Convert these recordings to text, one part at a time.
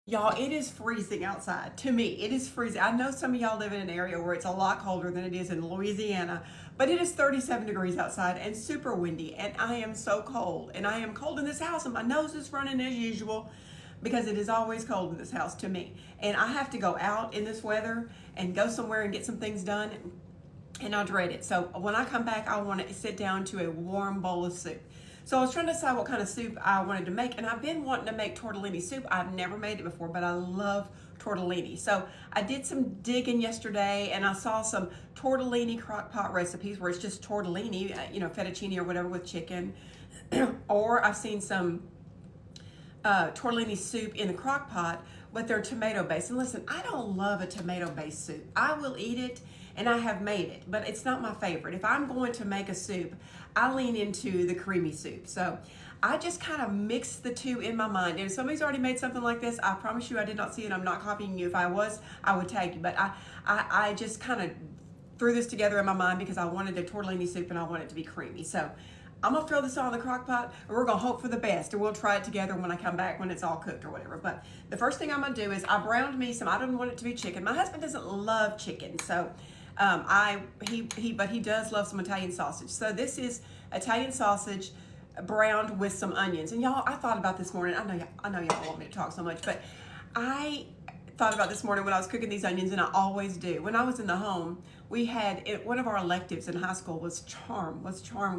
Y'all, it is freezing outside. To me, it is freezing. I know some of y'all live in an area where it's a lot colder than it is in Louisiana, but it is 37 degrees outside and super windy, and I am so cold. And I am cold in this house, and my nose is running as usual because it is always cold in this house to me. And I have to go out in this weather and go somewhere and get some things done, and I dread it. So when I come back, I want to sit down to a warm bowl of soup. So I was trying to decide what kind of soup I wanted to make, and I've been wanting to make tortellini soup. I've never made it before, but I love tortellini. So I did some digging yesterday, and I saw some tortellini crockpot recipes where it's just tortellini, fettuccine or whatever with chicken. Or I've seen some tortellini soup in the crock pot, but they're tomato based. And listen, I don't love a tomato based soup. I will eat it, and I have made it, but it's not my favorite. If I'm going to make a soup, I lean into the creamy soup. So I just kind of mix the two in my mind. And if somebody's already made something like this, I promise you I did not see it. I'm not copying you. If I was, I would tag you. But I just kind of threw this together in my mind because I wanted a tortellini soup and I want it to be creamy. So I'm gonna throw this all in the crock pot, and we're gonna hope for the best, and we'll try it together when I come back when it's all cooked or whatever. But the first thing I'm gonna do is I browned me some. I don't want it to be chicken. My husband doesn't love chicken, so but he does love some Italian sausage. So this is Italian sausage browned with some onions. And y'all, I thought about this morning. I know y'all want me to talk so much, but I thought about this morning when I was cooking these onions, and I always do. When I was in the home, we had one of our electives in high school was charm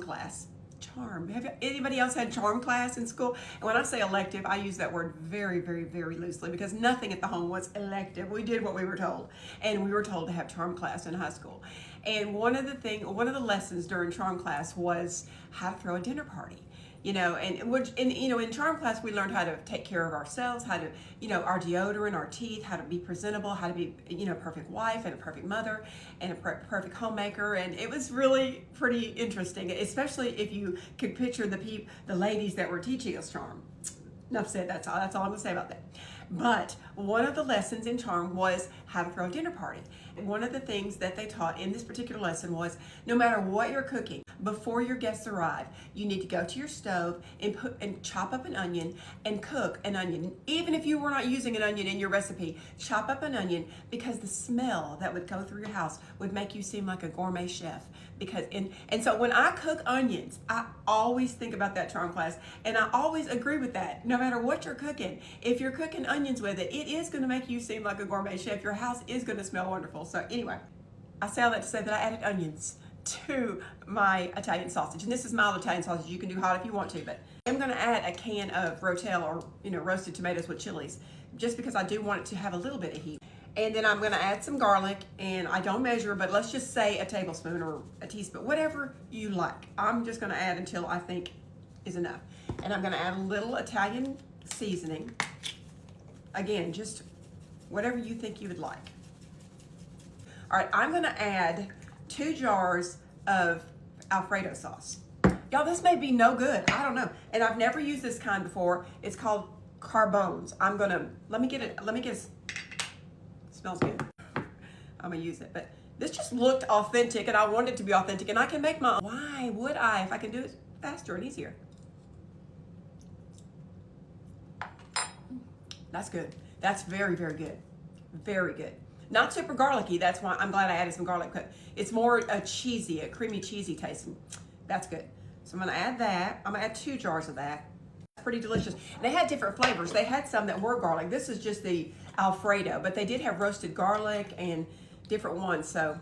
class. Charm. Have anybody else had charm class in school? And when I say elective, I use that word very, very, very loosely because nothing at the home was elective. We did what we were told, and we were told to have charm class in high school. And one of the lessons during charm class was how to throw a dinner party. In charm class we learned how to take care of ourselves, how to, our deodorant, our teeth, how to be presentable, how to be, a perfect wife and a perfect mother and a perfect homemaker. And it was really pretty interesting, especially if you could picture the ladies that were teaching us charm. Enough said, that's all I'm gonna say about that. But one of the lessons in charm was how to throw a dinner party. And one of the things that they taught in this particular lesson was no matter what you're cooking, before your guests arrive, you need to go to your stove and chop up an onion and cook an onion. Even if you were not using an onion in your recipe, chop up an onion, because the smell that would go through your house would make you seem like a gourmet chef. And so when I cook onions, I always think about that charm class, and I always agree with that. No matter what you're cooking, if you're cooking onions with it, it is going to make you seem like a gourmet chef. Your house is going to smell wonderful. So anyway, I say all that to say that I added onions to my Italian sausage, and this is mild Italian sausage. You can do hot if you want to, but I'm going to add a can of Rotel, or roasted tomatoes with chilies, just because I do want it to have a little bit of heat. And then I'm going to add some garlic, and I don't measure, but let's just say a tablespoon or a teaspoon, whatever you like. I'm just going to add until I think is enough. And I'm going to add a little Italian seasoning. Again, just whatever you think you would like. All right, I'm going to add 2 jars of Alfredo sauce. Y'all, this may be no good. I don't know. And I've never used this kind before. It's called Carbones. Let me get it. Smells good. I'm gonna use it, but this just looked authentic, and I want it to be authentic, and I can make my own. Why would I if I can do it faster and easier? That's good. That's very, very good. Very good. Not super garlicky. That's why I'm glad I added some garlic, but it's more a creamy cheesy taste. That's good. So I'm gonna add that. I'm gonna add 2 jars of that. Pretty delicious. And they had different flavors. They had some that were garlic. This is just the Alfredo, but they did have roasted garlic and different ones. So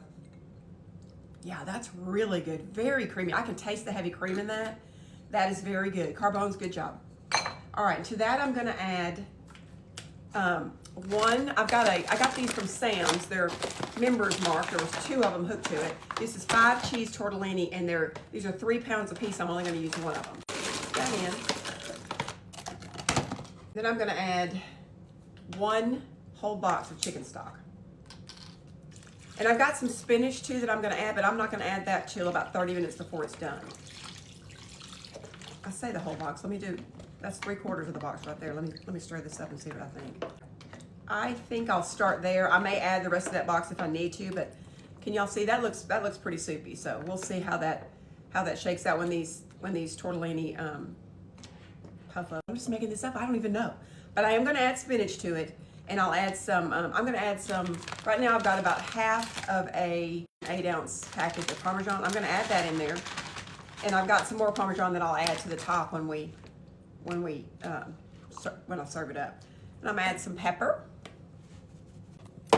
yeah, that's really good. Very creamy. I can taste the heavy cream in that. That is very good. Carbone's, good job. All right, to that I'm gonna add I got these from Sam's. They're members marked. There was 2 of them hooked to it. This is 5 cheese tortellini, and these are 3 pounds a piece. I'm only gonna use 1 of them. Put that in. Then I'm gonna add 1 whole box of chicken stock. And I've got some spinach too that I'm gonna add, but I'm not gonna add that till about 30 minutes before it's done. I say the whole box. That's 3/4 of the box right there. Let me stir this up and see what I think. I think I'll start there. I may add the rest of that box if I need to, but can y'all see that looks pretty soupy. So we'll see how that shakes out when these tortellini puff up. I'm just making this up. I don't even know. But I am going to add spinach to it, and I'll add some, I'm going to add some, right now I've got about half of a 8-ounce package of Parmesan. I'm going to add that in there, and I've got some more Parmesan that I'll add to the top when I serve it up. And I'm going to add some pepper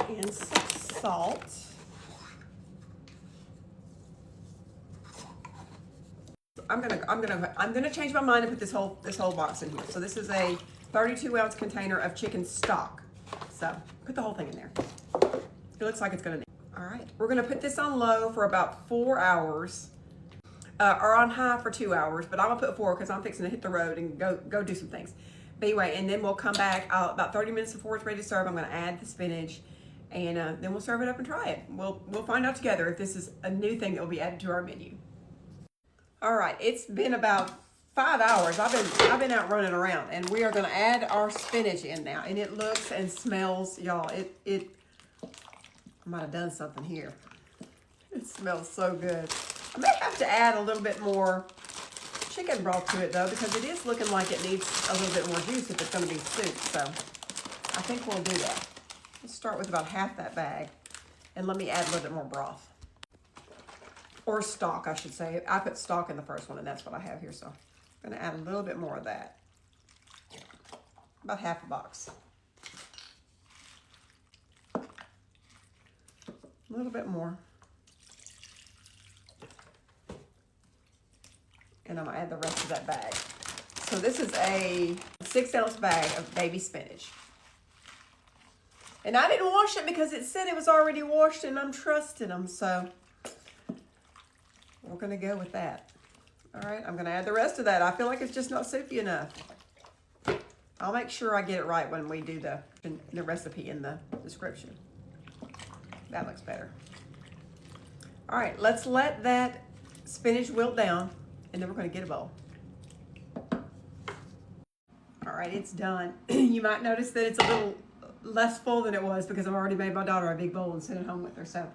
and some salt. I'm gonna change my mind and put this whole box in here. So this is a 32-ounce container of chicken stock. So put the whole thing in there. It looks like it's gonna need. All right, we're gonna put this on low for about 4 hours, or on high for 2 hours. But I'm gonna put 4 because I'm fixing to hit the road and go do some things. But anyway, and then we'll come back about 30 minutes before it's ready to serve. I'm gonna add the spinach, and then we'll serve it up and try it. We'll find out together if this is a new thing that will be added to our menu. All right, it's been about 5 hours. I've been out running around, and we are going to add our spinach in now. And it looks and smells, y'all. I might have done something here. It smells so good. I may have to add a little bit more chicken broth to it though, because it is looking like it needs a little bit more juice if it's going to be soup. So I think we'll do that. Let's start with about half that bag, and let me add a little bit more broth. Or stock, I should say. I put stock in the first one, and that's what I have here. So I'm going to add a little bit more of that. About half a box. A little bit more. And I'm going to add the rest of that bag. So this is a 6-ounce bag of baby spinach. And I didn't wash it because it said it was already washed, and I'm trusting them. So we're going to go with that. All right, I'm going to add the rest of that. I feel like it's just not soupy enough. I'll make sure I get it right when we do the recipe in the description. That looks better. All right, let's let that spinach wilt down, and then we're going to get a bowl. All right, it's done. You might notice that it's a little less full than it was because I've already made my daughter a big bowl and sent it home with her. So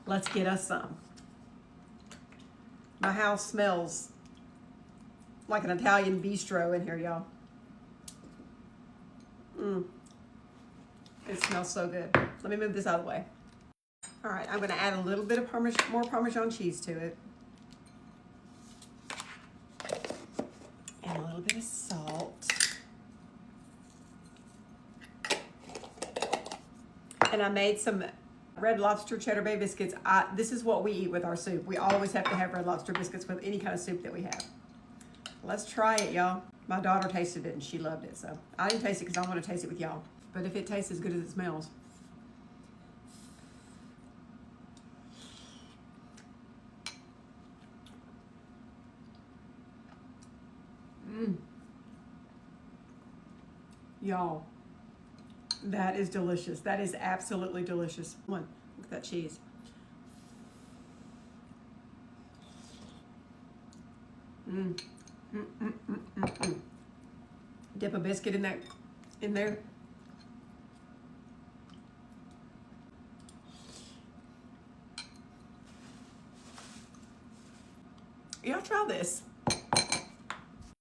let's get us some. My house smells like an Italian bistro in here, y'all. It smells so good. Let me move this out of the way. All right, I'm going to add a little bit of more Parmesan cheese to it. And a little bit of salt. And I made some Red Lobster cheddar bay biscuits. This is what we eat with our soup. We always have to have Red Lobster biscuits with any kind of soup that we have. Let's try it, y'all. My daughter tasted it and she loved it, so I didn't taste it because I want to taste it with y'all. But if it tastes as good as it smells. Y'all, that is delicious. That is absolutely delicious. Look at that cheese. Dip a biscuit in there. Y'all try this.